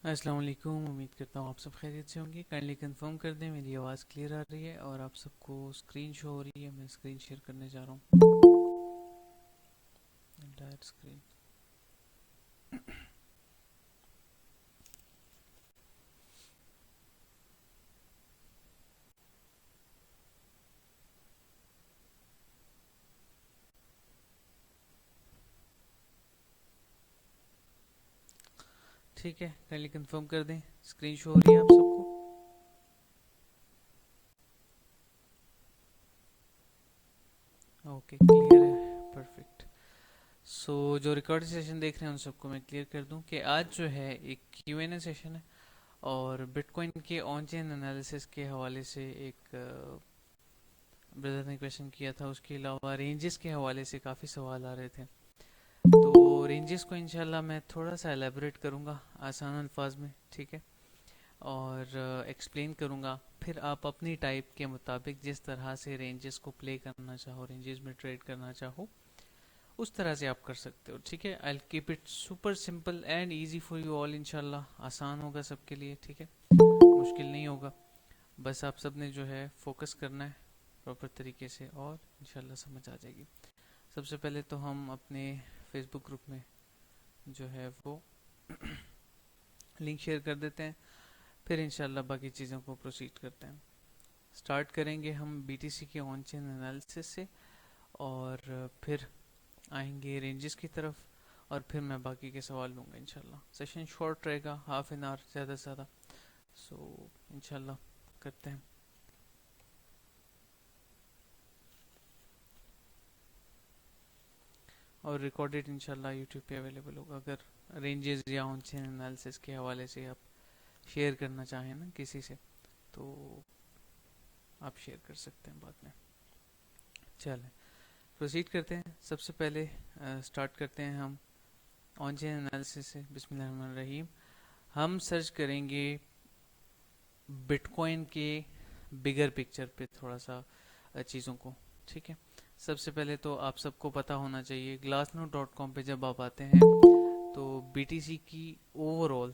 अस्सलाम वालेकुम। उम्मीद करता हूँ आप सब खैरियत से होंगे। काइंडली कंफर्म कर दें मेरी आवाज़ क्लियर आ रही है और आप सबको स्क्रीन शो हो रही है। मैं स्क्रीन शेयर करने जा रहा हूँ, एंटायर स्क्रीन। ठीक है, काइंडली कंफर्म कर दें स्क्रीन शो हो रही है आप सबको। ओके, क्लियर है, परफेक्ट। सो जो रिकॉर्ड सेशन देख रहे हैं उन सबको मैं क्लियर कर दूं कि आज जो है एक Q&A सेशन है और बिटकॉइन के ऑन चेन एनालिसिस के हवाले से एक ब्रदर ने क्वेश्चन किया था। उसके अलावा रेंजेस के हवाले से काफ़ी सवाल आ रहे थे। तो रेंजेस को इंशाल्लाह मैं थोड़ा सा एलेबोरेट करूँगा आसान अल्फाज में, ठीक है, और एक्सप्लेन करूँगा। फिर आप अपनी टाइप के मुताबिक जिस तरह से रेंजेस को प्ले करना चाहो, रेंजेस में ट्रेड करना चाहो, उस तरह से आप कर सकते हो। ठीक है, I keep it super simple and easy for you all. इंशाल्लाह आसान होगा सबके लिए, ठीक है, मुश्किल नहीं होगा। बस आप सब ने जो है फोकस करना है प्रॉपर तरीके से और इंशाल्लाह समझ आ जाएगी। सबसे पहले तो हम अपने फेसबुक ग्रुप में जो है वो लिंक शेयर कर देते हैं, फिर इंशाल्लाह बाकी चीज़ों को प्रोसीड करते हैं। स्टार्ट करेंगे हम बीटीसी के ऑन चेन एनालिसिस से और फिर आएंगे रेंजेस की तरफ और फिर मैं बाकी के सवाल लूँगा। इंशाल्लाह सेशन शॉर्ट रहेगा, हाफ एन आवर ज़्यादा से ज़्यादा। सो इंशाल्लाह करते हैं। और रिकॉर्डेड इंशाल्लाह यूट्यूब पे अवेलेबल होगा। अगर रेंजेस या ऑन चेन एनालिसिस के हवाले से आप शेयर करना चाहें ना किसी से, तो आप शेयर कर सकते हैं बाद में। चलें प्रोसीड करते हैं। सबसे पहले स्टार्ट करते हैं हम ऑन चेन एनालिसिस से। बिस्मिल्लाहिर्रहमानिर्रहीम। हम सर्च करेंगे बिटकॉइन के बिगर पिक्चर पे थोड़ा सा चीज़ों को, ठीक है। सबसे पहले तो आप सबको पता होना चाहिए glassnode.com पे जब आप आते हैं तो बीटीसी की ओवरऑल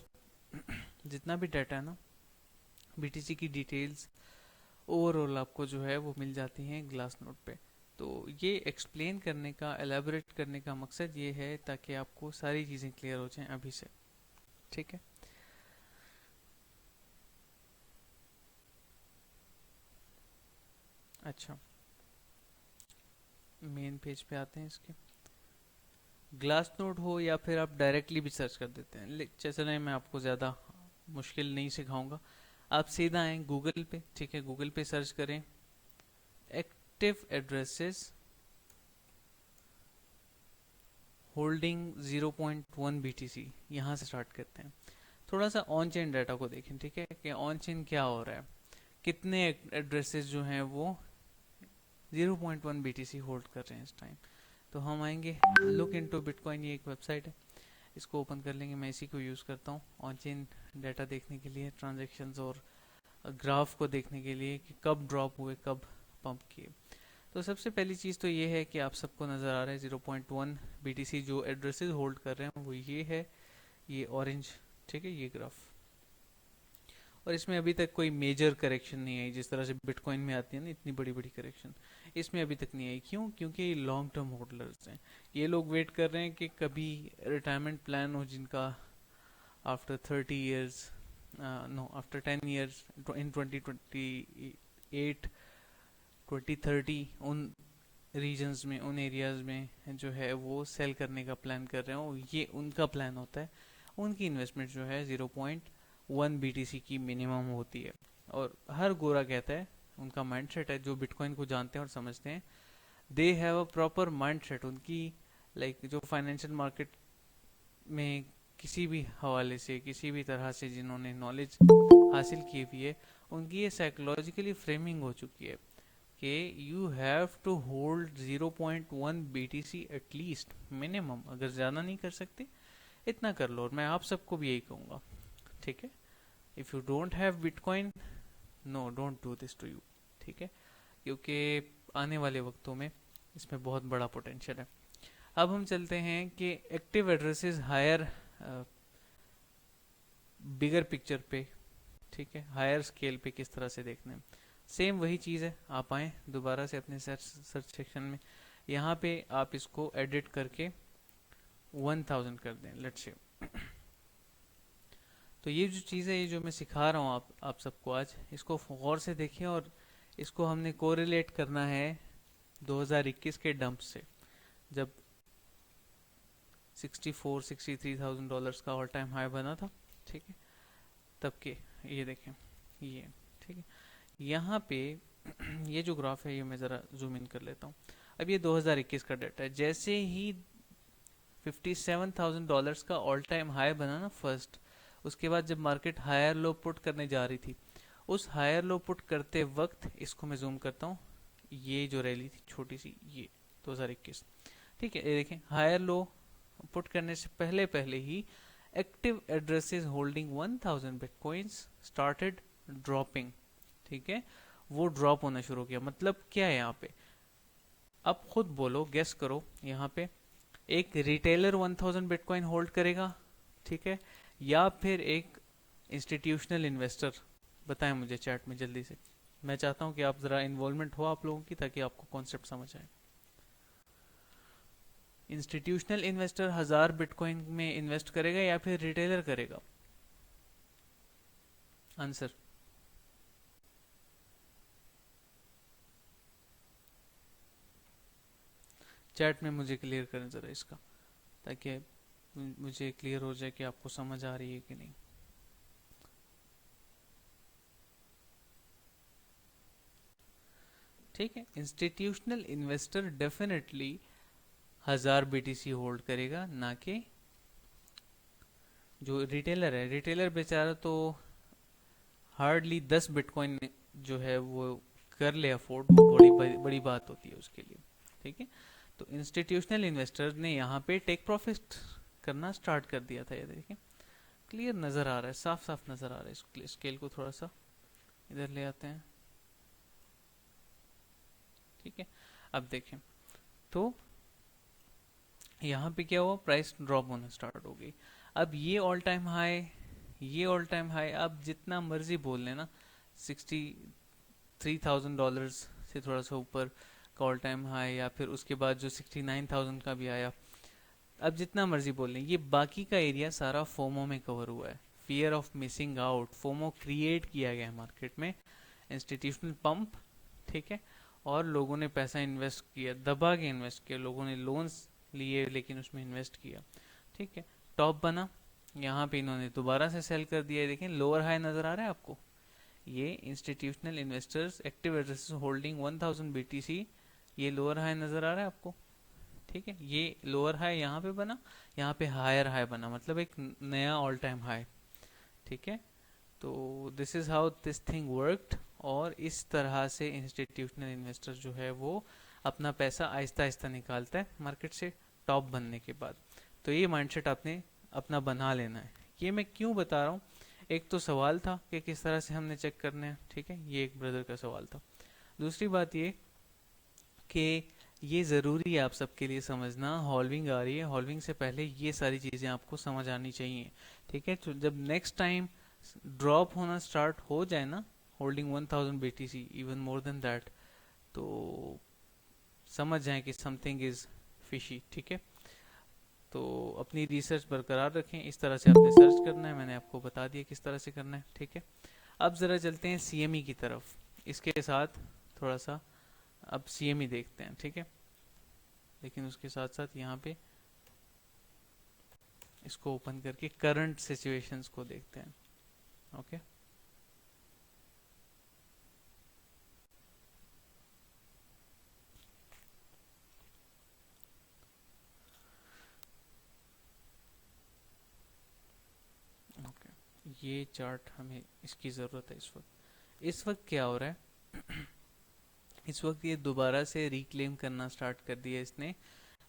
जितना भी डाटा है ना, बीटीसी की डिटेल्स ओवरऑल आपको जो है वो मिल जाती हैं ग्लास नोट पे। तो ये एक्सप्लेन करने का, एलेबोरेट करने का मकसद ये है ताकि आपको सारी चीज़ें क्लियर हो जाएं अभी से, ठीक है। अच्छा, मेन पेज पे आते हैं इसके। ग्लास नोट हो या फिर आप डायरेक्टली भी सर्च कर देते हैं, जैसे नहीं, मैं आपको ज़्यादा मुश्किल नहीं सिखाऊंगा। आप सीधा आए गूगल पे, ठीक है, गूगल पे सर्च करें एक्टिव एड्रेसेस होल्डिंग 0.1 BTC। यहाँ से स्टार्ट करते हैं। थोड़ा सा ऑन चेन डाटा को देखें, ठीक है, कि ऑन चेन क्या हो रहा है, कितने एड्रेसेस जो हैं वो 0.1 BTC होल्ड कर रहे हैं इस टाइम। तो हम आएंगे लुक इनटू बिटकॉइन, ये एक वेबसाइट है, इसको ओपन कर लेंगे। मैं इसी को यूज़ करता हूँ ऑन चेन डाटा देखने के लिए, ट्रांजेक्शन्स और ग्राफ को देखने के लिए कि कब ड्रॉप हुए, कब पंप किए। तो सबसे पहली चीज़ तो ये है कि आप सबको नज़र आ रहा है 0.1 BTC जो एड्रेसेस होल्ड कर रहे हैं वो ये है, ये ऑरेंज, ठीक है, ये ग्राफ। और इसमें अभी तक कोई मेजर करेक्शन नहीं आई, जिस तरह से बिटकॉइन में आती है ना इतनी बड़ी बड़ी करेक्शन, इसमें अभी तक नहीं आई। क्यों? क्योंकि ये लॉन्ग टर्म होल्डर्स हैं। ये लोग वेट कर रहे हैं कि कभी रिटायरमेंट प्लान हो जिनका after 30 years, no after 10 years, in 2028 2030, उन रीजन्स में, उन एरियाज में जो है वो सेल करने का प्लान कर रहे हो, ये उनका प्लान होता है। उनकी इन्वेस्टमेंट जो है 0.1 BTC की मिनिमम होती है। और हर गोरा कहता है, उनका माइंडसेट है, जो बिटकॉइन को जानते हैं और समझते हैं, they have a proper mindset. उनकी जो फाइनेंशियल मार्केट में किसी भी हवाले से, किसी भी तरह से जिन्होंने नॉलेज हासिल की हुई है, उनकी ये साइकोलॉजिकली फ्रेमिंग हो चुकी है कि you have to hold 0.1 BTC at least minimum. अगर ज़्यादा नहीं कर सकते इतना कर लो। और मैं आप सबको भी यही कहूँगा, ठीक है, if you don't have bitcoin, no, don't do this to you, ठीक है, क्योंकि आने वाले वक्तों में इसमें बहुत बड़ा पोटेंशियल है। अब हम चलते हैं कि active addresses higher bigger picture पे, ठीक है, हायर स्केल पे किस तरह से देखना है। सेम वही चीज़ है, आप आए दोबारा से अपने सर्च सेक्शन में, यहाँ पे आप इसको एडिट करके 1000 कर दें, लेट्स से। तो ये जो चीज़ है, ये जो मैं सिखा रहा हूँ आप सबको आज, इसको गौर से देखें, और इसको हमने कोरिलेट करना है 2021 के डंप से, जब 63,000 डॉलर्स का ऑल टाइम हाई बना था, ठीक है, तब के। ये देखें, ये ठीक है, यहाँ पे ये जो ग्राफ है, ये मैं ज़रा जूम इन कर लेता हूँ। अब ये 2021 का डाटा है, जैसे ही 57,000 डॉलर्स का ऑल टाइम हाई बना ना फर्स्ट, उसके बाद जब मार्केट हायर लो पुट करने जा रही थी, उस हायर लो पुट करते वक्त, इसको मैं जूम करता हूँ, ये जो रैली थी छोटी सी, ये 2021, ठीक है, ये देखें, हायर लो पुट करने से पहले पहले ही active addresses holding 1000 bitcoins started dropping, ठीक है, वो ड्रॉप होना शुरू किया। मतलब क्या है यहाँ पे, अब खुद बोलो, गेस करो, यहाँ पे एक रिटेलर 1000 बिटकॉइन होल्ड करेगा, ठीक है, या फिर एक इंस्टीट्यूशनल इन्वेस्टर? बताएं मुझे चैट में जल्दी से, मैं चाहता हूं कि आप जरा इन्वॉल्वमेंट हो आप लोगों की, ताकि आपको कॉन्सेप्ट समझ आए। इंस्टीट्यूशनल इन्वेस्टर 1000 बिटकॉइन में इन्वेस्ट करेगा या फिर रिटेलर करेगा? आंसर। चैट में मुझे क्लियर करें जरा इसका, ताकि मुझे क्लियर हो जाए कि आपको समझ आ रही है कि नहीं। ठीक है, institutional investor definitely 1000 BTC hold करेगा, ना कि जो रिटेलर है। रिटेलर बेचारा तो हार्डली 10 बिटकॉइन जो है वो कर ले अफोर्ड, वो बड़ी बात होती है उसके लिए, ठीक है। तो इंस्टीट्यूशनल इन्वेस्टर ने यहाँ पे टेक प्रॉफिट करना स्टार्ट कर दिया था। ये देखिए, क्लियर नज़र आ रहा है, साफ साफ नज़र आ रहा है। स्केल को थोड़ा सा इधर ले आते हैं, ठीक है। अब देखें तो यहाँ पे क्या हुआ, प्राइस ड्रॉप होना स्टार्ट हो गई। अब ये ऑल टाइम हाई, ये ऑल टाइम हाई, आप जितना मर्जी बोल लेना, $63,000 से थोड़ा सा ऊपर का ऑल टाइम हाई, या फिर उसके बाद जो 69,000 का भी आया, अब जितना मर्जी बोल लें, ये बाकी का एरिया सारा फोमो में कवर हुआ है। Fear of missing out, FOMO create किया गया है मार्केट में, इंस्टीट्यूशनल पंप, ठीक है, और लोगों ने पैसा इन्वेस्ट किया, दबा के इन्वेस्ट किया, लोगों ने लोन्स लिए लेकिन उसमें इन्वेस्ट किया, ठीक है। टॉप बना, यहाँ पे इन्होंने दोबारा से सेल कर दिया। देखें लोअर हाई नजर आ रहा है आपको, ये institutional investors active addresses holding 1000 BTC, ये लोअर हाई नजर आ रहा है आपको, ठीक है। ये लोअर हाई यहाँ पे बना, यहाँ पे हायर हाई बना, मतलब एक नया ऑल टाइम हाई, ठीक है। तो this is how this thing worked, और इस तरह से इंस्टीट्यूशनल इन्वेस्टर जो है वो अपना पैसा आहिस्ता आहिस्ता निकालता है मार्केट से टॉप बनने के बाद। तो ये माइंडसेट आपने अपना बना लेना है। ये मैं क्यों बता रहा हूँ, एक तो सवाल था कि किस तरह से हमने चेक करने हैं, ठीक है, ये एक ब्रदर का सवाल था। दूसरी बात ये कि ये ज़रूरी है आप सबके लिए समझना, हॉल्विंग आ रही है, हॉल्विंग से पहले ये सारी चीज़ें आपको समझ आनी चाहिए, ठीक है। तो जब नेक्स्ट टाइम ड्रॉप होना स्टार्ट हो जाए ना, holding 1000 BTC even more than that, तो समझ जाए कि समथिंग इज फिशी, ठीक है। तो अपनी रिसर्च बरकरार रखें, इस तरह से आपने सर्च करना है, मैंने आपको बता दिया किस तरह से करना है, ठीक है। अब ज़रा चलते हैं सीएमई की तरफ, इसके साथ थोड़ा सा अब सीएमई देखते हैं, ठीक है। लेकिन उसके साथ साथ यहाँ पे इसको ओपन करके करंट सिचुएशंस को देखते हैं, ओके। ये चार्ट हमें इसकी ज़रूरत है इस वक्त। इस वक्त क्या हो रहा है इस वक्त ये दोबारा से रिक्लेम करना स्टार्ट कर दिया इसने।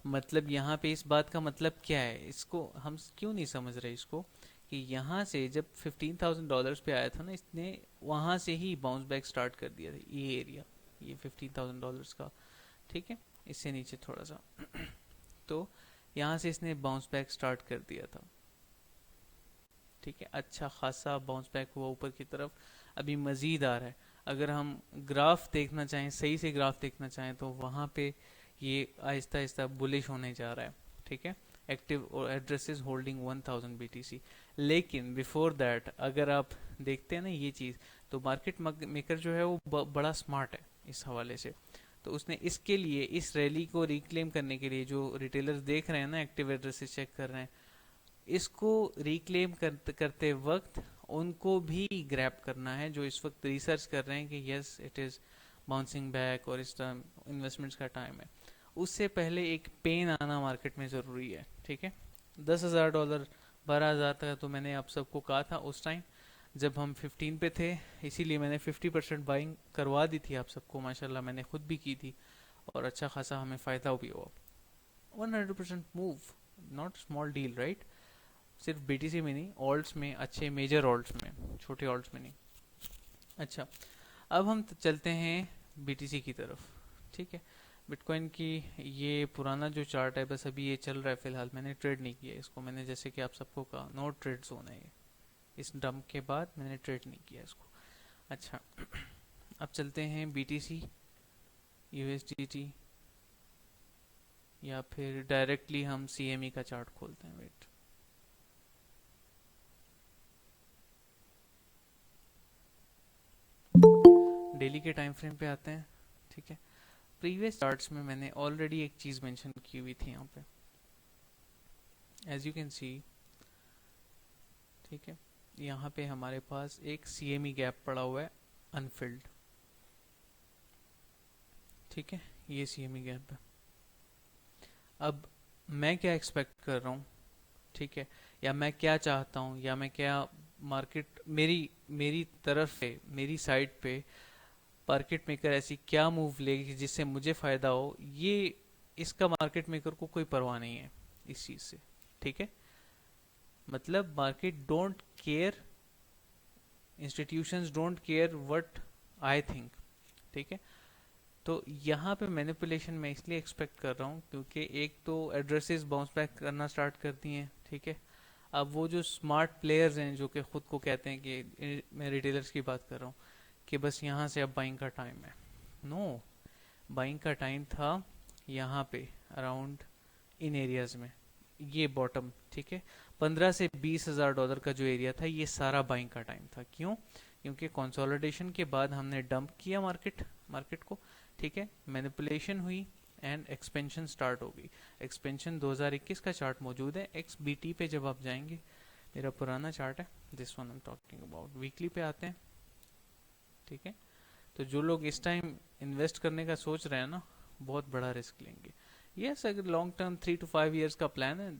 मतलब यहाँ पे इस बात का मतलब क्या है, इसको हम क्यों नहीं समझ रहे इसको, कि यहाँ से जब $15,000 पे आया था ना, इसने वहाँ से ही बाउंस बैक स्टार्ट कर दिया था, ये एरिया, ये $15,000 का, ठीक है, इससे नीचे थोड़ा सा तो यहाँ से इसने बाउंस बैक स्टार्ट कर दिया था, ठीक है, अच्छा खासा बाउंस बैक हुआ ऊपर की तरफ, अभी मज़ीद आ रहा है। अगर हम ग्राफ देखना चाहें, सही से ग्राफ देखना चाहें, तो वहाँ पे ये आहिस्ता आहिस्ता बुलिश होने जा रहा है। ठीक है, एक्टिव एड्रेसेस होल्डिंग 1000 BTC। लेकिन बिफोर दैट अगर आप देखते हैं ना ये चीज़, तो मार्केट मेकर जो है वो बड़ा स्मार्ट है इस हवाले से। तो उसने इसके लिए, इस रैली को रिक्लेम करने के लिए, जो रिटेलर्स देख रहे हैं ना एक्टिव एड्रेसेस चेक कर रहे हैं, इसको रिक्लेम करते वक्त उनको भी ग्रैब करना है, जो इस वक्त रिसर्च कर रहे हैं कि yes it is bouncing back और इस टाइम इन्वेस्टमेंट्स का टाइम है। उससे पहले एक पेन आना मार्केट में ज़रूरी है। ठीक है, $10,000 12,000 तक तो मैंने आप सबको कहा था उस टाइम जब हम 15 पे थे, इसीलिए मैंने 50% बाइंग करवा दी थी आप सबको, माशाल्लाह मैंने खुद भी की थी और अच्छा खासा हमें फ़ायदा भी हुआ। 100% move, not small deal right. सिर्फ बीटीसी में नहीं, ऑल्ट्स में, अच्छे मेजर ऑल्ट्स में, छोटे ऑल्ट्स में नहीं। अच्छा, अब हम चलते हैं बीटीसी की तरफ। ठीक है, बिटकॉइन की ये पुराना जो चार्ट है, बस अभी ये चल रहा है फिलहाल, मैंने ट्रेड नहीं किया इसको। मैंने जैसे कि आप सबको कहा नो ट्रेड जोन है ये, इस डंप के बाद मैंने ट्रेड नहीं किया इसको। अच्छा, अब चलते हैं बीटीसी, यूएसडीटी, या फिर डायरेक्टली हम सीएमई का चार्ट खोलते हैं। वेट, डेली के टाइम फ्रेम पे आते हैं। ठीक है, प्रीवियस चार्ट्स में मैंने ऑलरेडी एक चीज़ मेंशन की हुई थी यहाँ पे, एज यू कैन सी। ठीक है, यहाँ पे हमारे पास एक सीएमई गैप पड़ा हुआ है अनफिल्ड। ठीक है, ये सीएमई गैप है। अब मैं क्या एक्सपेक्ट कर रहा हूँ, ठीक है, या मैं क्या चाहता हूँ, या मैं क्या मार्केट मेरी मेरी तरफ से, मेरी साइड पे मार्केट मेकर ऐसी क्या मूव लेगी जिससे मुझे फ़ायदा हो, ये इसका मार्केट मेकर को कोई परवाह नहीं है इस चीज़ से। ठीक है, मतलब market don't care, institutions don't care what I think. ठीक है, तो यहाँ पे मैनिपुलेशन मैं इसलिए एक्सपेक्ट कर रहा हूँ क्योंकि एक तो एड्रेसेस बाउंस बैक करना स्टार्ट कर दिए हैं। ठीक है, अब वो जो स्मार्ट प्लेयर्स हैं जो कि खुद को कहते हैं कि, मैं रिटेलर्स की बात कर रहा हूँ, कि बस यहाँ से अब बाइंग का टाइम है। नो, बाइंग का टाइम था यहाँ पे अराउंड इन एरियाज में, ये बॉटम। ठीक है, 15 से 20 हज़ार डॉलर का जो एरिया था, ये सारा बाइंग का टाइम था। क्यों? क्योंकि कंसोलिडेशन के बाद हमने डंप किया मार्केट को। ठीक है, मैनिपुलेशन हुई एंड एक्सपेंशन स्टार्ट हो गई। एक्सपेंशन 2021 का चार्ट मौजूद है XBT पे, जब आप जाएंगे, मेरा पुराना चार्ट है, this one I am talking about. Weekly पे आते हैं। ठीक है, तो जो लोग इस टाइम इन्वेस्ट करने का सोच रहे हैं ना, बहुत बड़ा रिस्क लेंगे। यस, अगर लॉन्ग टर्म 3 to 5 years का प्लान है,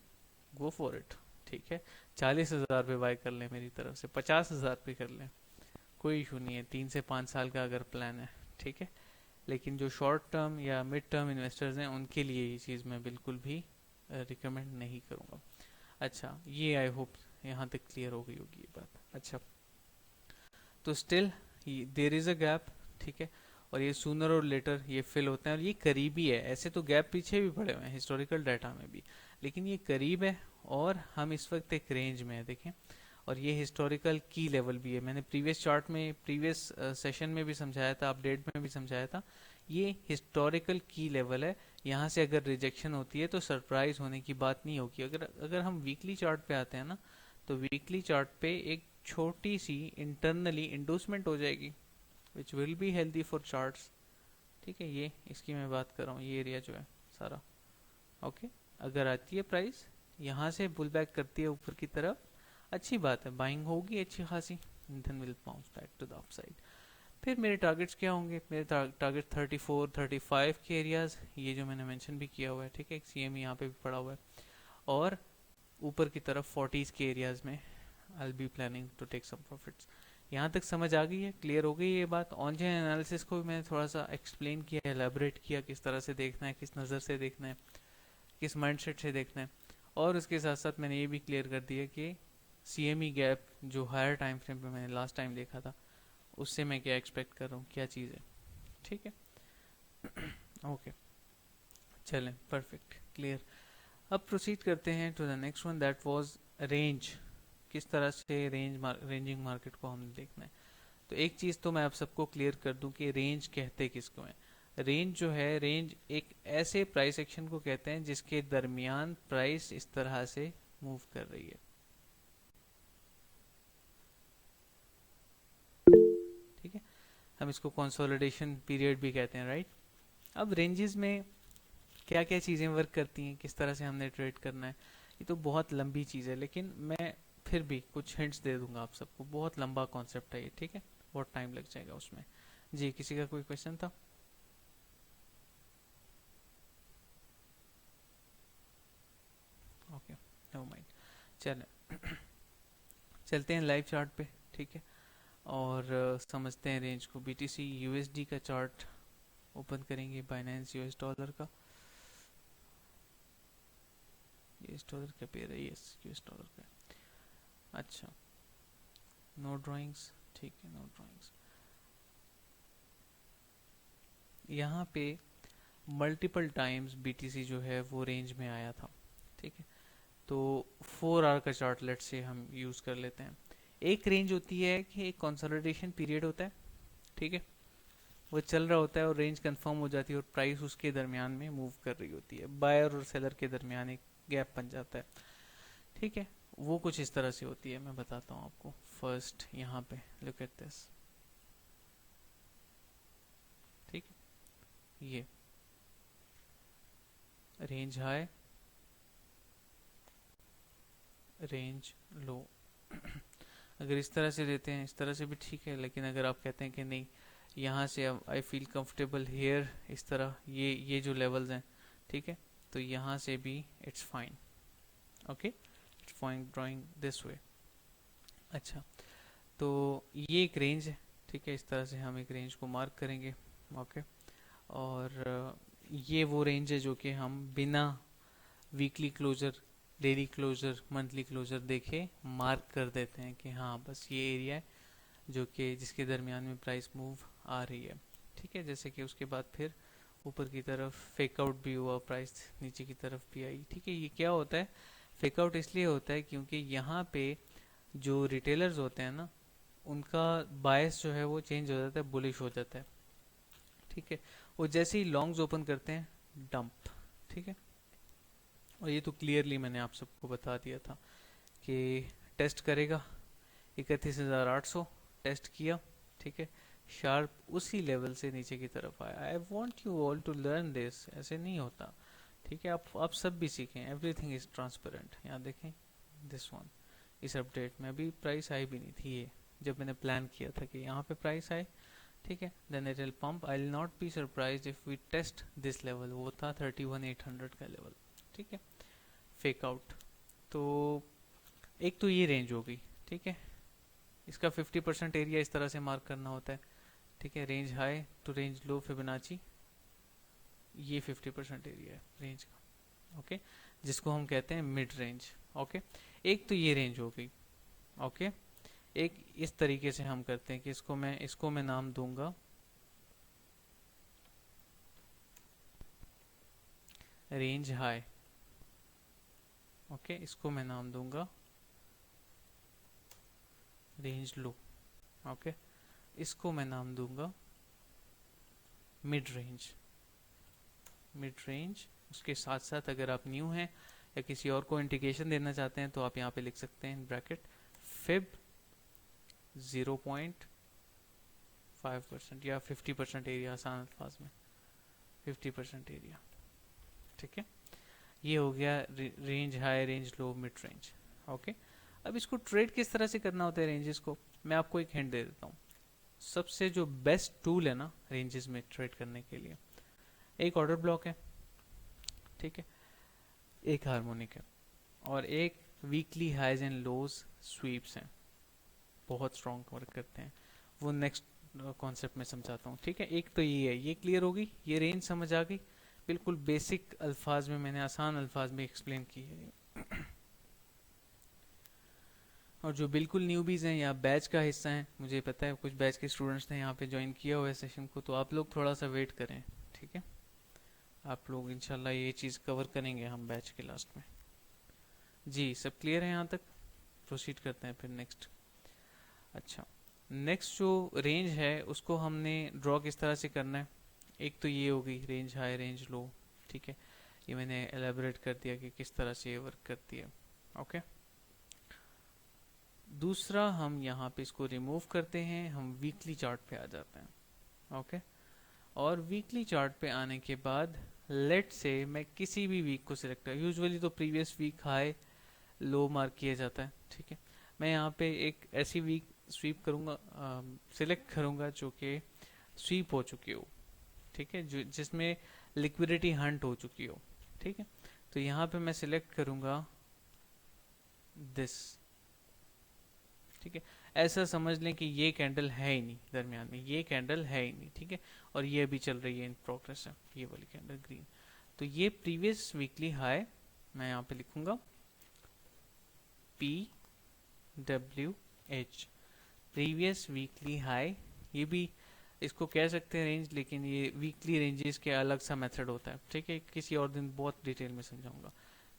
गो फॉर इट। ठीक है, 40,000 पे बाय कर लें, मेरी तरफ से 50,000 पे कर लें, कोई इशू नहीं है। 3 से 5 साल का अगर प्लान है, ठीक है। लेकिन जो शॉर्ट टर्म या मिड टर्म इन्वेस्टर्स हैं, उनके लिए ये चीज़ मैं बिल्कुल भी रिकमेंड नहीं करूँगा। अच्छा, ये आई होप यहाँ तक क्लियर हो गई होगी ये बात। अच्छा, तो still there is a gap. ठीक है, और ये सूनर और लेटर ये फिल होते हैं, और ये करीबी है। ऐसे तो गैप पीछे भी पड़े हुए हैं हिस्टोरिकल डाटा में भी, लेकिन ये करीब है और हम इस वक्त एक रेंज में है, देखें। और ये हिस्टोरिकल की लेवल भी है। मैंने प्रीवियस चार्ट में, प्रीवियस सेशन में भी समझाया था, अपडेट में भी समझाया था, ये हिस्टोरिकल की लेवल है। यहाँ से अगर रिजेक्शन होती है तो सरप्राइज होने की बात नहीं होगी। अगर हम वीकली चार्ट पे आते हैं ना, तो वीकली चार्ट पे एक छोटी सी इंटरनली इंडोसमेंट हो जाएगी, which will be healthy for charts. ठीक है, ये इसकी मैं बात कर रहा हूँ, ये एरिया जो है सारा। ओके, अगर आती है प्राइस यहाँ से पुल बैक करती है ऊपर की तरफ, अच्छी बात है, बाइंग होगी अच्छी खासी, then will bounce back to the upside. फिर मेरे टारगेट्स क्या होंगे? मेरे टारगेट 34 35 के एरियाज, ये जो मैंने मेंशन भी किया हुआ है। ठीक है, एक CM यहाँ पे भी पड़ा हुआ है, और ऊपर की तरफ 40s के एरियाज में I will be planning to take some profits. यहाँ तक समझ आ गई है, क्लियर हो गई ये बात। ऑन चेन एनालिसिस को भी मैंने थोड़ा सा एक्सप्लेन किया, एलेबरेट किया, किस तरह से देखना है, किस नज़र से देखना है, किस माइंडसेट से देखना है। और उसके साथ साथ मैंने ये भी क्लियर कर दिया कि CME गैप जो हायर टाइम फ्रेम पे मैंने लास्ट टाइम देखा था, उससे मैं क्या एक्सपेक्ट कर रहा हूँ, क्या चीज़ है। ठीक है, ओके, चलें, परफेक्ट, क्लियर। अब प्रोसीड करते हैं to the next one, that was range किस तरह से रेंजिंग मार्केट को हमने देखना है। तो एक चीज़ तो मैं आप सबको क्लियर कर दूं कि रेंज कहते किसको हैं। रेंज जो है, रेंज एक ऐसे प्राइस एक्शन को कहते हैं जिसके दरमियान प्राइस इस तरह से मूव कर रही है, ठीक है। हम इसको कंसोलिडेशन पीरियड भी कहते हैं, राइट। अब रेंजेस में क्या क्या चीज़ें वर्क करती हैं, किस तरह से हमने ट्रेड करना है, ये तो बहुत लंबी चीज़ है, लेकिन मैं फिर भी कुछ हिंट्स दे दूंगा आप सबको। बहुत लंबा कॉन्सेप्ट है ये, ठीक है, बहुत टाइम लग जाएगा उसमें। जी, किसी का कोई क्वेश्चन था? Okay, no mind. चलें चलते हैं लाइव चार्ट पे, ठीक है, और समझते हैं रेंज को। बीटीसी यूएसडी का चार्ट ओपन करेंगे, बाइनेंस यूएस डॉलर का। यूएस डॉलर का पेयर है, यस यूएस डॉलर का। अच्छा, नो ड्राइंग्स, ठीक है, नो ड्राइंग्स। यहाँ पे मल्टीपल टाइम्स बीटीसी जो है वो रेंज में आया था, ठीक है। तो 4 आवर का चार्ट लेट से हम यूज़ कर लेते हैं। एक रेंज होती है कि एक कंसोलिडेशन पीरियड होता है, ठीक है, वो चल रहा होता है और रेंज कंफर्म हो जाती है और प्राइस उसके दरमियान में मूव कर रही होती है, बायर और सेलर के दरमियान एक गैप बन जाता है, ठीक है। वो कुछ इस तरह से होती है, मैं बताता हूँ आपको। फर्स्ट यहाँ पे लुक एट दिस, ठीक है, ये रेंज हाई, रेंज लो। अगर इस तरह से देते हैं, इस तरह से भी ठीक है, लेकिन अगर आप कहते हैं कि नहीं, यहाँ से अब आई फील कंफर्टेबल हेयर, इस तरह ये जो लेवल्स हैं, ठीक है, तो यहाँ से भी it's fine, okay, it's fine drawing this way. अच्छा, तो ये एक रेंज है, ठीक है, इस तरह से हम एक रेंज को मार्क करेंगे, ओके। और ये वो रेंज है जो कि हम बिना weekly closure, daily closure, monthly closure देखे मार्क कर देते हैं कि हाँ बस ये एरिया है जो कि जिसके दरमियान में प्राइस मूव आ रही है, ठीक है। जैसे कि उसके बाद फिर ऊपर की तरफ फेक आउट भी हुआ, प्राइस नीचे की तरफ भी आई, ठीक है। ये क्या होता है, फेक आउट इसलिए होता है क्योंकि यहाँ पे जो रिटेलर्स होते हैं ना, उनका बायस जो है वो चेंज हो जाता है, बुलिश हो जाता है, ठीक है। वो जैसे ही लॉन्ग्स ओपन करते हैं, डंप, ठीक है। और ये तो क्लियरली मैंने आप सबको बता दिया था कि टेस्ट करेगा 31,800, टेस्ट किया, ठीक है, शार्प उसी लेवल से नीचे की तरफ आया। I want you all to learn this, ऐसे नहीं होता, ठीक है। आप सब भी सीखें, एवरीथिंग इज ट्रांसपेरेंट। यहाँ देखें दिस वन, इस अपडेट में अभी प्राइस आई भी नहीं थी, ये जब मैंने प्लान किया था कि यहाँ पे प्राइस आए, ठीक है, then it will pump. I will not be surprised if we test this level, वो था 31,800 का लेवल, ठीक है, फेक आउट। तो एक तो ये रेंज होगी, ठीक है, इसका 50% एरिया इस तरह से मार्क करना होता है, ठीक है, range high to range low Fibonacci, ये 50% एरिया है रेंज का, ओके, जिसको हम कहते हैं मिड रेंज, ओके। एक तो ये रेंज हो गई, ओके। एक इस तरीके से हम करते हैं कि इसको मैं नाम दूंगा रेंज हाई, ओके, इसको मैं नाम दूंगा रेंज लो, ओके, इसको मैं नाम दूंगा मिड रेंज, मिड रेंज। उसके साथ साथ अगर आप न्यू हैं या किसी और को इंडिकेशन देना चाहते हैं तो आप यहाँ पे लिख सकते हैं ब्रैकेट फिब 0.5% या 50% एरिया, आसान अल्फाज में 50% एरिया, ठीक है। ये हो गया रेंज हाई, रेंज लो, मिड रेंज, ओके। अब इसको ट्रेड किस तरह से करना होता है रेंजेस को, मैं आपको एक हिंट दे देता हूँ। सबसे जो बेस्ट टूल है ना रेंजेस में ट्रेड करने के लिए, एक ऑर्डर ब्लॉक है, ठीक है, एक हार्मोनिक है, और एक weekly highs and lows sweeps हैं, बहुत स्ट्रॉन्ग वर्क करते हैं। वो नेक्स्ट कॉन्सेप्ट में समझाता हूँ, ठीक है। एक तो ये है, ये क्लियर होगी, ये रेंज समझ आ गई, बिल्कुल बेसिक अल्फाज में मैंने आसान अल्फाज में एक्सप्लेन की है। और जो बिल्कुल न्यूबीज़ हैं या बैच का हिस्सा हैं, मुझे पता है कुछ बैच के स्टूडेंट्स ने यहाँ पे ज्वाइन किया हुआ है सेशन को, तो आप लोग थोड़ा सा वेट करें, ठीक है। आप लोग इंशाल्लाह ये चीज़ कवर करेंगे हम बैच के लास्ट में। जी, सब क्लियर है यहाँ तक? प्रोसीड करते हैं फिर नेक्स्ट। अच्छा, नेक्स्ट जो रेंज है उसको हमने ड्रॉ किस तरह से करना है। एक तो ये हो गई रेंज हाई रेंज लो, ठीक है, ये मैंने एलेबोरेट कर दिया कि किस तरह से ये वर्क करती है। ओके, दूसरा हम यहाँ पे इसको रिमूव करते हैं, हम वीकली चार्ट पे आ जाते हैं। ओके, और वीकली चार्ट पे आने के बाद लेट से मैं किसी भी वीक को सिलेक्ट कर, यूजुअली तो previous week high low mark किया जाता है, ठीक है। मैं यहाँ पे एक ऐसी वीक स्वीप करूँगा, सिलेक्ट करूँगा जो कि स्वीप हो चुकी हो, ठीक है, जो जिसमें लिक्विडिटी हंट हो चुकी हो, ठीक है। तो यहाँ पे मैं सिलेक्ट करूँगा दिस, ठीक है। ऐसा समझ लें कि ये कैंडल है ही नहीं दरमियान में, ये कैंडल है ही नहीं, ठीक है, और ये अभी चल रही है, इन प्रोग्रेस है ये वाली कैंडल ग्रीन। तो ये प्रीवियस वीकली हाई मैं यहाँ पे लिखूंगा PWH, प्रीवियस वीकली हाई। ये भी इसको कह सकते हैं रेंज, लेकिन ये वीकली रेंजेस के अलग सा मेथड होता है, ठीक है, किसी और दिन बहुत डिटेल में समझाऊंगा।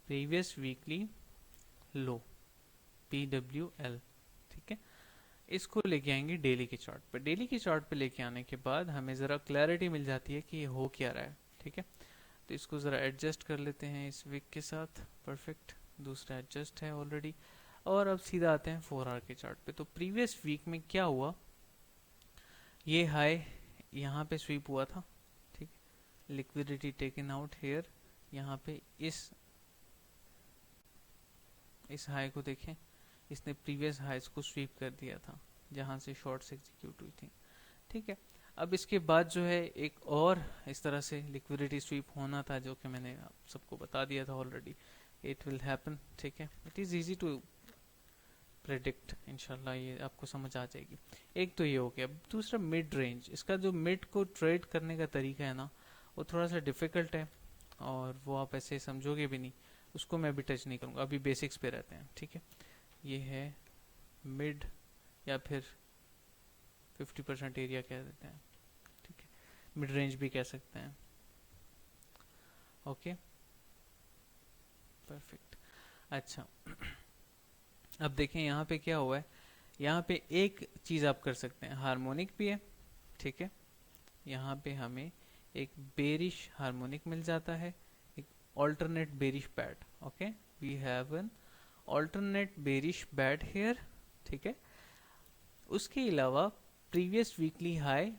प्रीवियस वीकली लो PWL, ठीक है। इसको लेके आएंगे डेली के चार्ट पे। डेली के चार्ट पे लेके आने के बाद हमें ज़रा क्लैरिटी मिल जाती है कि ये हो क्या रहा है, ठीक है। तो इसको ज़रा एडजस्ट कर लेते हैं इस वीक के साथ, परफेक्ट, दूसरा एडजस्ट है ऑलरेडी। और अब सीधा आते हैं 4 आवर के चार्ट पे। तो प्रीवियस वीक में क्या हुआ, ये हाई यहाँ पे स्वीप हुआ था, ठीक, लिक्विडिटी टेकन आउट हेयर, यहाँ पे इस हाई को देखें, इसने प्रीवियस हाइस को स्वीप कर दिया था जहां से शॉर्ट्स एग्जीक्यूट हुई थी, ठीक है। अब इसके बाद जो है एक और इस तरह से लिक्विडिटी स्वीप होना था, जो कि मैंने आप सबको बता दिया था ऑलरेडी, इट विल हैपन, ठीक है। It is easy to predict, इंशाल्लाह ये आपको समझ आ जाएगी। एक तो ये हो गया। दूसरा मिड रेंज, इसका जो मिड को ट्रेड करने का तरीका है ना, वो थोड़ा सा डिफिकल्ट है और वो आप ऐसे समझोगे भी नहीं, उसको मैं भी टच नहीं करूँगा, अभी बेसिक्स पे रहते हैं, ठीक है। ये है मिड या फिर 50% एरिया कह देते हैं, ठीक है, मिड रेंज भी कह सकते हैं। Okay, perfect. अच्छा, अब देखें यहाँ पे क्या हुआ है। यहाँ पे एक चीज़ आप कर सकते हैं, हार्मोनिक भी है, ठीक है। यहाँ पे हमें एक बेरिश हार्मोनिक मिल जाता है, एक alternate bearish bat. Okay, we have an alternate bearish bat here, ठीक है। उसके अलावा प्रीवियस वीकली हाई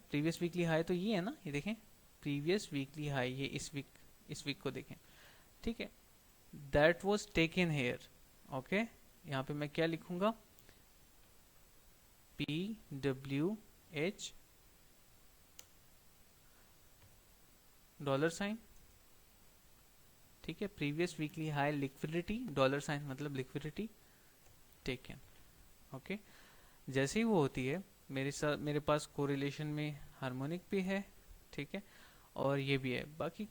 तो ये है ना, ये देखें, प्रीवियस वीकली हाई, ये इस वीक को देखें, ठीक है, that was taken here. Okay, यहाँ पे मैं क्या लिखूंगा, PWH $, ठीक है, प्रीवियस वीकली हाई लिक्विडिटी $, मतलब लिक्विडिटी टेकन। ओके, जैसे ही वो होती है मेरे पास कोरिलेशन में हार्मोनिक भी है, ठीक है, और ये भी है। बाकी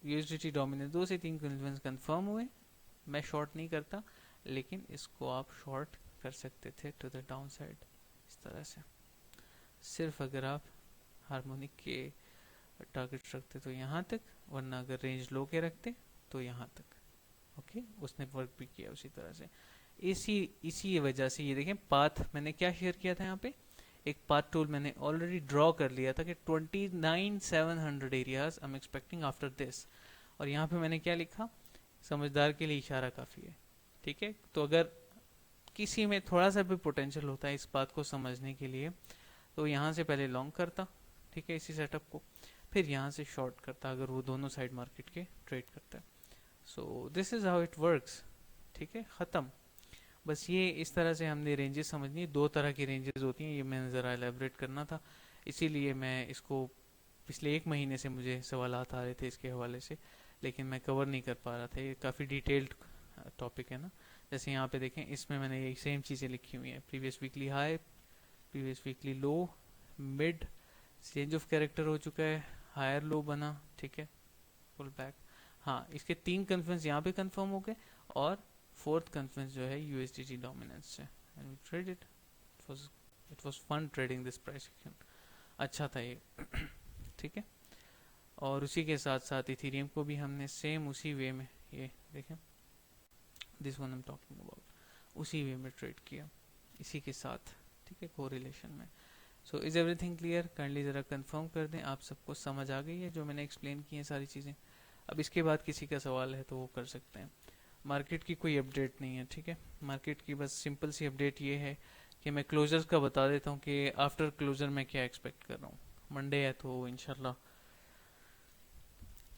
यूएसडीटी डोमिनेंस 2 से 3 कन्फ्लुएंस कंफर्म हुए, मैं शॉर्ट नहीं करता, लेकिन इसको आप शॉर्ट कर सकते थे टू द डाउन साइड इस तरह से, सिर्फ अगर आप हार्मोनिक के टारगेट रखते तो यहाँ तक, वरना अगर रेंज लो के रखते तो यहाँ तक। ओके, उसने वर्क भी किया उसी तरह से। इसी वजह से ये देखें, पाथ मैंने क्या शेयर किया था यहाँ पे, एक पाथ टूल मैंने ऑलरेडी ड्रॉ कर लिया था कि 29,700 areas I am expecting after this, और यहाँ पे मैंने क्या लिखा, समझदार के लिए इशारा काफ़ी है, ठीक है। तो अगर किसी में थोड़ा सा भी पोटेंशियल होता है इस बात को समझने के लिए, तो यहाँ से पहले लॉन्ग करता, ठीक है, इसी सेटअप को, फिर यहाँ से शॉर्ट करता अगर वो दोनों साइड मार्केट के ट्रेड करता है। So this is how it works, ठीक है, ख़त्म। बस ये इस तरह से हमने रेंजेस समझनी है। 2 तरह की रेंजेस होती हैं, ये मैंने ज़रा एलेबरेट करना था, इसीलिए मैं इसको पिछले 1 महीने से मुझे सवाल आ रहे थे इसके हवाले से, लेकिन मैं कवर नहीं कर पा रहा था, ये काफ़ी डिटेल्ड टॉपिक है ना। जैसे यहाँ पे देखें, इसमें मैंने ये सेम चीज़ें लिखी हुई हैं, previous weekly high, previous weekly low, mid change of character हो चुका है, हायर लो बना, ठीक है, पुल बैक। हाँ, इसके 3 कन्फ्लुएंस यहाँ पे कंफर्म हो गए, और 4th कन्फ्लुएंस जो है यूएसडीटी डोमिनेंस से, and we trade it was fun trading this price action, अच्छा था ये ठीक है। और उसी के साथ साथ इथेरियम को भी हमने सेम उसी वे में, ये देखें, this one I am talking about, उसी वे में ट्रेड किया, इसी के साथ, ठीक है, कोरिलेशन में। So is everything clear? Kindly ज़रा कंफर्म कर दें आप सबको समझ आ गई है जो मैंने एक्सप्लेन की है सारी चीज़ें। अब इसके बाद किसी का सवाल है तो वो कर सकते हैं। मार्केट की कोई अपडेट नहीं है, ठीक है। मार्केट की बस सिंपल सी अपडेट ये है कि मैं क्लोजर्स का बता देता हूँ कि आफ्टर क्लोजर मैं क्या एक्सपेक्ट कर रहा हूँ। मंडे है तो इंशाल्लाह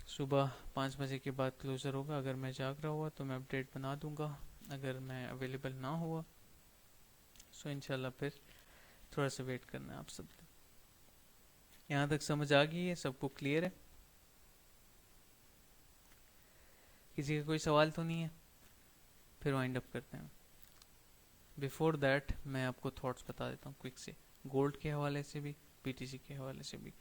सुबह 5 बजे के बाद क्लोजर होगा। अगर मैं जाग रहा हुआ तो मैं अपडेट बना दूंगा, अगर मैं अवेलेबल ना हुआ सो इंशाल्लाह फिर थोड़ा सा वेट करना है आप सब। यहाँ तक समझ आ गई है? सबको क्लियर है? किसी का कोई सवाल तो नहीं है? फिर वाइंड अप करते हैं। बिफोर दैट मैं आपको थॉट्स बता देता हूँ क्विक से, गोल्ड के हवाले से भी, बीटीसी के हवाले से भी।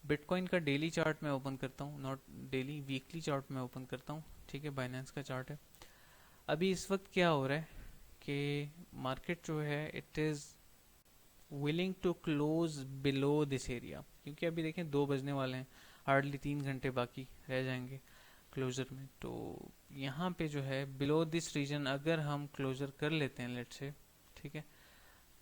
बिटकॉइन का डेली चार्ट मैं ओपन करता हूँ, नॉट डेली, वीकली चार्ट मैं ओपन करता हूँ, ठीक है। बाइनेंस का चार्ट है। अभी इस वक्त क्या हो रहा है कि मार्केट जो है it is willing to close below this area, क्योंकि अभी देखें 2 बजने वाले हैं, हार्डली 3 घंटे बाकी रह जाएंगे क्लोजर में। तो यहाँ पे जो है बिलो दिस रीजन अगर हम क्लोजर कर लेते हैं लेट से, ठीक है,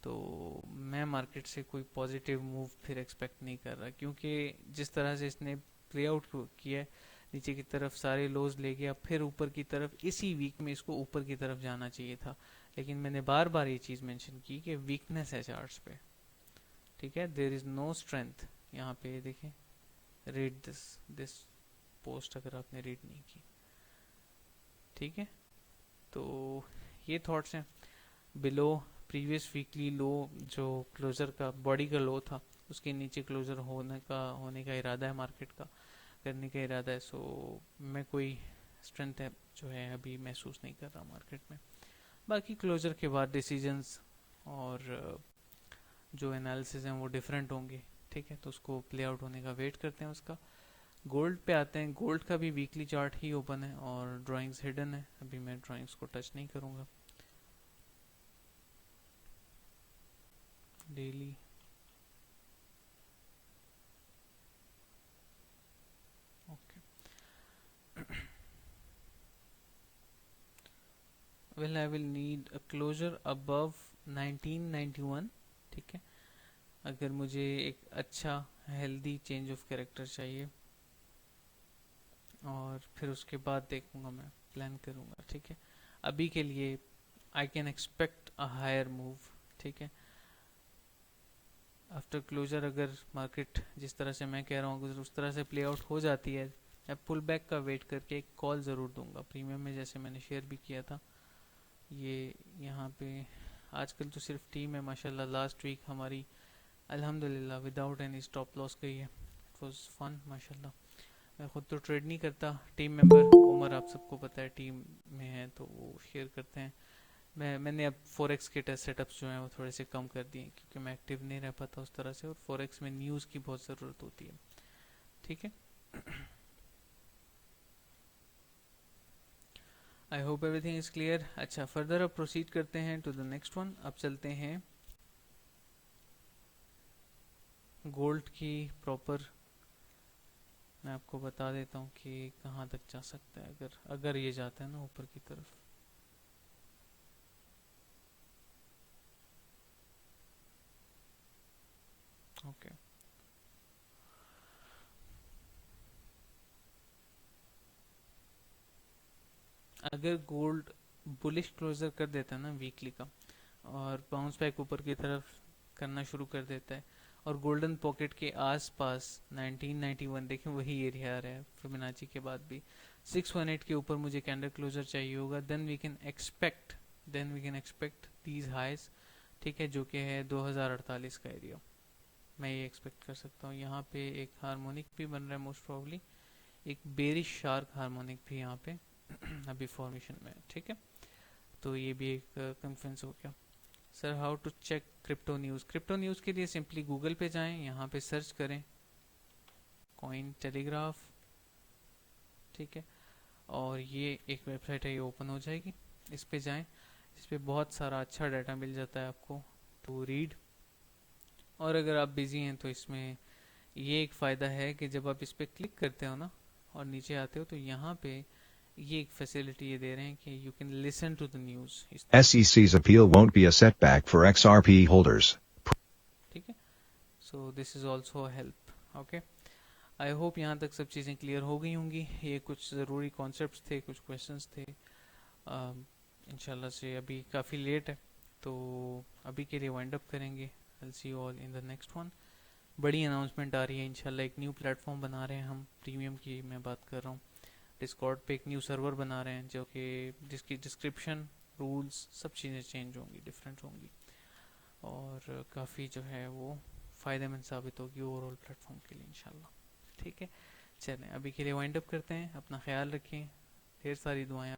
तो मैं मार्केट से कोई पॉजिटिव मूव फिर एक्सपेक्ट नहीं कर रहा, क्योंकि जिस तरह से इसने प्ले आउट किया है, नीचे की तरफ सारे लोज ले गया, फिर ऊपर की तरफ, इसी वीक में इसको ऊपर की तरफ जाना चाहिए था। लेकिन मैंने बार बार ये चीज़ मेंशन की कि वीकनेस है चार्ट्स पे, ठीक है, देयर इज़ नो स्ट्रेंथ। यहाँ पे देखें, रीड दिस पोस्ट अगर आपने रीड नहीं की, ठीक है। तो ये थॉट्स हैं। बिलो प्रीवियस वीकली लो, जो क्लोजर का बॉडी का लो था, उसके नीचे क्लोजर होने का इरादा है मार्केट का, करने का इरादा है। सो मैं कोई स्ट्रेंथ है जो है अभी महसूस नहीं कर रहा मार्केट में। बाकी क्लोजर के बाद डिसीजंस और जो एनालिसिस हैं वो डिफरेंट होंगे, ठीक है, तो उसको प्ले आउट होने का वेट करते हैं उसका। गोल्ड पे आते हैं। गोल्ड का भी वीकली चार्ट ही ओपन है और ड्राइंग्स हिडन है, अभी मैं ड्राइंग्स को टच नहीं करूँगा। Daily okay, well I will need a closure above 1991, ठीक है, अगर मुझे एक अच्छा हेल्दी चेंज ऑफ कैरेक्टर चाहिए, और फिर उसके बाद देखूंगा, मैं प्लान करूंगा, ठीक है। अभी के लिए I can expect a higher move, ठीक है। आफ्टर क्लोजर अगर मार्केट जिस तरह से मैं कह रहा हूँ अगर उस तरह से प्ले आउट हो जाती है, मैं पुल बैक का वेट करके एक कॉल ज़रूर दूंगा प्रीमियम में, जैसे मैंने शेयर भी किया था। ये यहाँ पे आजकल तो सिर्फ टीम है माशाल्लाह। लास्ट वीक हमारी अल्हम्दुलिल्लाह विदाउट एनी स्टॉप लॉस गई है। इट वाज फन माशाल्लाह। मैं खुद तो ट्रेड नहीं करता, टीम मेंबर उमर आप सबको पता है टीम में है तो वो शेयर करते हैं। मैंने अब फोरेक्स के टेस्ट सेटअप्स जो हैं वो थोड़े से कम कर दिए क्योंकि मैं एक्टिव नहीं रह पाता उस तरह से, और फोरेक्स में न्यूज़ की बहुत ज़रूरत होती है, ठीक है। I hope everything is clear. अच्छा, फर्दर अब प्रोसीड करते हैं टू द नेक्स्ट वन। अब चलते हैं गोल्ड की प्रॉपर, मैं आपको बता देता हूँ कि कहाँ तक जा सकता है अगर अगर ये जाता है ना ऊपर की तरफ। ओके, अगर गोल्ड बुलिश क्लोजर कर देता है ना वीकली का, और बाउंस बैक ऊपर की तरफ करना शुरू कर देता है, और गोल्डन पॉकेट के आसपास 1991 देखें वही एरिया आ रहा है फिबोनाची के बाद भी, 618 के ऊपर मुझे कैंडल क्लोजर चाहिए होगा, then we can expect these highs, ठीक है, जो कि है 2048 का एरिया। मैं ये एक्सपेक्ट कर सकता हूँ। यहाँ पे एक हार्मोनिक भी बन रहा है मोस्ट प्रॉब्ली, एक बेरिश शार्क हार्मोनिक भी यहाँ पे अभी फॉर्मेशन में है, ठीक है। तो ये भी एक कन्फ्रेंस हो गया। Sir how to check crypto news? Crypto news के लिए सिंपली गूगल पे जाएं, यहाँ पे सर्च करें कॉइन टेलीग्राफ, ठीक है, और ये एक वेबसाइट है, ये ओपन हो जाएगी, इस पे जाएं। इस पे बहुत सारा अच्छा डाटा मिल जाता है आपको टू रीड। और अगर आप बिजी हैं तो इसमें ये एक फ़ायदा है कि जब आप इस पे क्लिक करते हो ना और नीचे आते हो तो यहाँ पे ये एक फैसिलिटी ये दे रहे हैं कि you can listen to the news इस। SEC's appeal won't be a setback for XRP holders. ठीक है, so this is also help. Okay, I hope यहाँ तक सब चीज़ें क्लियर हो गई होंगी। ये कुछ ज़रूरी कॉन्सेप्ट्स थे, कुछ क्वेश्चंस थे। इंशाल्लाह से अभी काफ़ी लेट है, तो अभी के लिए वाइंड अप करेंगे। I will see you all in the next one. बड़ी अनाउंसमेंट आ रही है इंशाल्लाह, एक न्यू प्लेटफॉर्म बना रहे हैं हम, प्रीमियम की मैं बात कर रहा हूँ। डिस्कॉर्ड पे एक न्यू सर्वर बना रहे हैं, जो कि जिसकी डिस्क्रिप्शन, रूल्स, सब चीज़ें चेंज होंगी, डिफरेंट होंगी, और काफ़ी जो है वो फ़ायदेमंद साबित होगी ओवरऑल प्लेटफॉर्म के लिए इंशाल्लाह। ठीक है, चलें अभी के लिए वाइंड अप करते हैं। अपना ख्याल रखें, ढेर सारी दुआएं